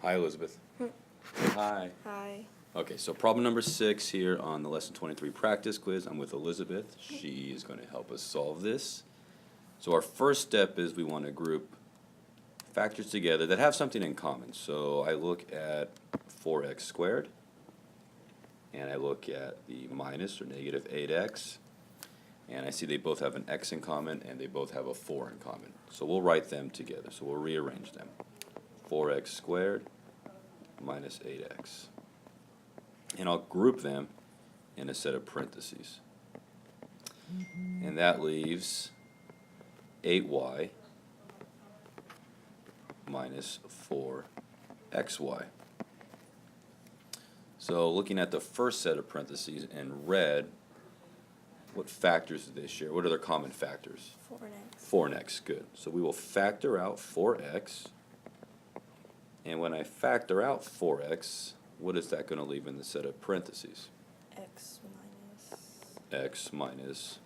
Hi, Elizabeth. Say hi. Hi. Okay, so problem number 6 here on the lesson 23 practice quiz. I'm with Elizabeth. She is going to help us solve this. So our first step is we want to group factors together that have something in common. So I look at 4x squared, and I look at the minus or negative 8x, and I see they both have an x in common and they both have a 4 in common. So we'll write them together. So we'll rearrange them. 4x squared minus 8x. And I'll group them in a set of parentheses. And that leaves 8y minus 4xy. So looking at the first set of parentheses in red, what factors do they share? What are their common factors? 4x. 4 and x, good. So we will factor out 4x. And when I factor out 4x, what is that going to leave in the set of parentheses? X minus. X minus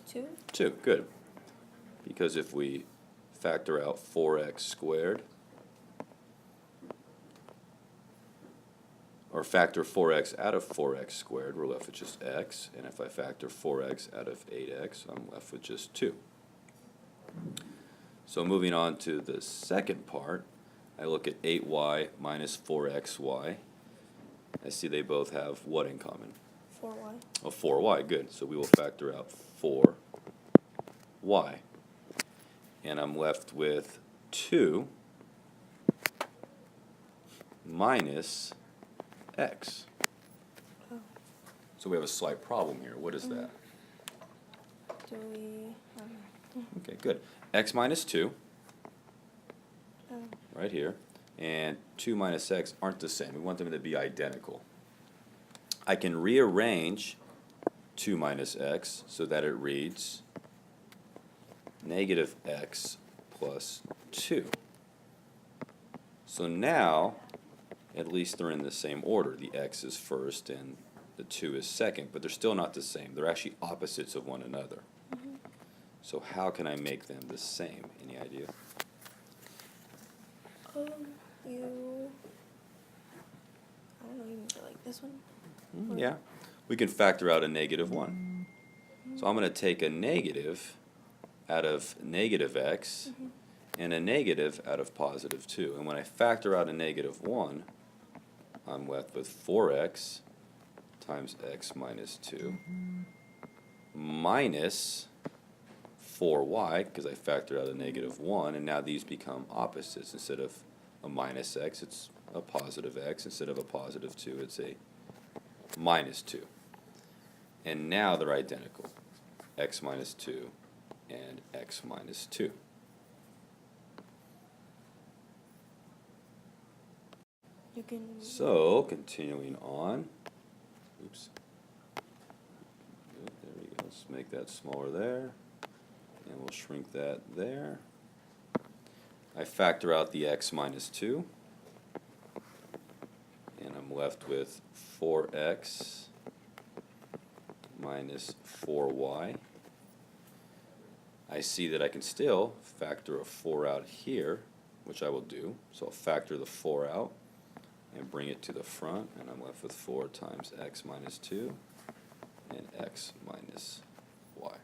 2. 2, good. Because if we factor out 4x squared, or factor 4x out of 4x squared, we're left with just x. And if I factor 4x out of 8x, I'm left with just 2. So moving on to the second part, I look at 8y minus 4xy. I see they both have what in common? 4y. Oh, 4y, good. So we will factor out 4y. And I'm left with 2 minus x. Oh. So we have a slight problem here. What is that? Do we? Okay, good. X minus 2, Oh. right here, and 2 minus x aren't the same. We want them to be identical. I can rearrange 2 minus x so that it reads negative x plus 2. So now, at least they're in the same order. The x is first and the 2 is second, but they're still not the same. They're actually opposites of one another. So how can I make them the same? Any idea? You. I don't know. You maybe like this one. Yeah. We can factor out a negative 1. So I'm going to take a negative out of negative x and a negative out of positive 2. And when I factor out a negative 1, I'm left with 4x times x minus 2 minus 4y, because I factored out a negative 1, and now these become opposites. Instead of a minus x, it's a positive x. Instead of a positive 2, it's a minus 2. And now they're identical, x minus 2 and x minus 2. You can. So, continuing on. Oops. Good, there we go. Let's make that smaller there. And we'll shrink that there. I factor out the x minus 2. And I'm left with 4x minus 4y. I see that I can still factor a 4 out here, which I will do. So I'll factor the 4 out and bring it to the front, and I'm left with 4 times x minus 2 and x minus y.